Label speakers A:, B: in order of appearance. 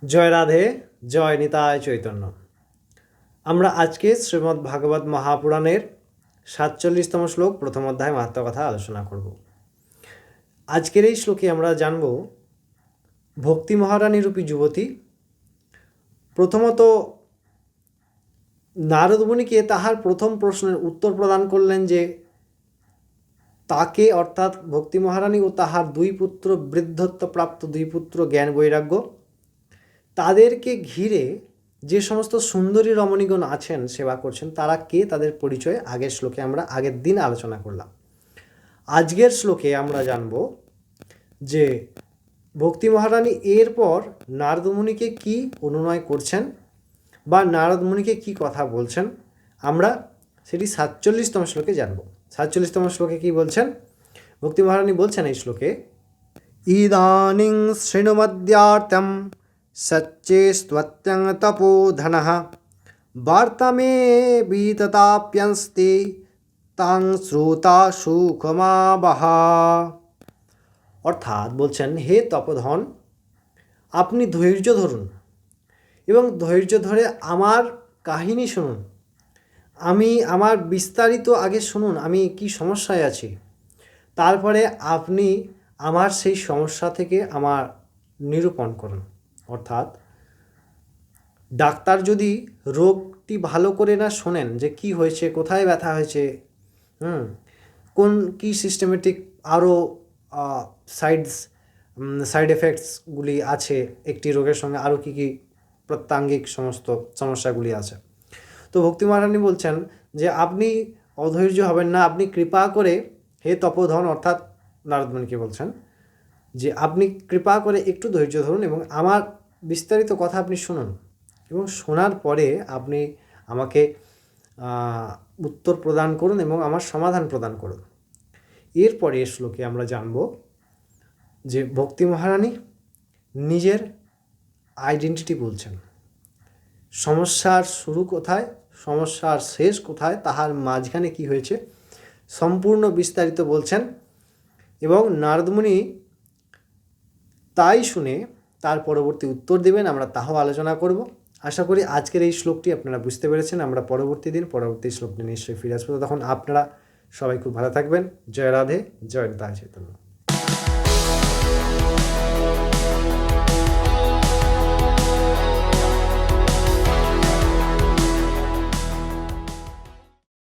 A: জয় রাধে, জয় নিতাই চৈতন্য। আমরা আজকে শ্রীমদ্ ভাগবত মহাপুরাণের ৪৭তম শ্লোক প্রথম অধ্যায় মাহাত্ম্য কথা আলোচনা করব। আজকের এই শ্লোকে আমরা জানব ভক্তি মহারানী রূপী যুবতী প্রথমত নারদ মুনিকে তাহার প্রথম প্রশ্নের উত্তর প্রদান করলেন যে তাকে অর্থাৎ ভক্তি মহারানী ও তাহার দুই পুত্র, বৃদ্ধত্বপ্রাপ্ত দুই পুত্র জ্ঞান বৈরাগ্য, তাদেরকে ঘিরে যে সমস্ত সুন্দরী রমণীগণ আছেন, সেবা করছেন, তারা কে, তাদের পরিচয় আগের শ্লোকে আমরা আগের দিন আলোচনা করলাম। আজকের শ্লোকে আমরা জানব যে ভক্তি মহারানী এরপর নারদ মুনিকে কী অনুনয় করছেন বা নারদ মুনিকে কী কথা বলছেন, আমরা সেটি ৪৭তম শ্লোকে জানব। ৪৭তম শ্লোকে কী বলছেন? ভক্তি মহারানী বলছেন এই শ্লোকে, ইদানিং শৃণুমদ্যার্থম সচ্চেস্ত্বত্যং তপোধনঃ বার্তা মে বিততাপ্যন্স্তে তাং শ্রোতা সুখমাবহা। অর্থাৎ বলছেন, হে তপোধন, আপনি ধৈর্য ধরুন এবং ধৈর্য ধরে আমার কাহিনী শুনুন। আমার বিস্তারিত আগে শুনুন, আমি কি সমস্যায় আছি, তারপরে আপনি আমার সেই সমস্যা থেকে আমার নিরূপণ করুন। অর্থাৎ ডাক্তার যদি রোগটি ভালো করে না শোনেন যে কি হয়েছে, কোথায় ব্যথা হয়েছে, কোন কি সিস্টেমেটিক আরও সাইড এফেক্টসগুলি আছে একটি রোগের সঙ্গে, আরও কী কী প্রত্যাঙ্গিক সমস্ত সমস্যাগুলি আছে, তো ভক্তি মহারানী বলছেন যে আপনি অধৈর্য হবেন না, আপনি কৃপা করে, হে তপোধন অর্থাৎ নারদ মুনিকে বলছেন যে আপনি কৃপা করে একটু ধৈর্য ধরুন এবং আমার বিস্তারিত কথা আপনি শুনুন, এবং শোনার পরে আপনি আমাকে উত্তর প্রদান করুন এবং আমার সমাধান প্রদান করুন। এরপরে শ্লোকে আমরা জানব যে ভক্তি মহারানী নিজের আইডেন্টিটি বলছেন, সমস্যার শুরু কোথায়, সমস্যার শেষ কোথায়, তাহার মাঝখানে কি হয়েছে, সম্পূর্ণ বিস্তারিত বলছেন। এবং নারদ মুনি তাই শুনে তার পরবর্তী উত্তর দেবেন, আমরা তাও আলোচনা করব। আশা করি আজকের এই শ্লোকটি আপনারা বুঝতে পেরেছেন। আমরা পরবর্তী শ্লোক নিয়ে নিশ্চয়ই ফিরে আসবো। তখন আপনারা সবাই খুব ভালো থাকবেন। জয় রাধে, জয় নিতাই চৈতন্য।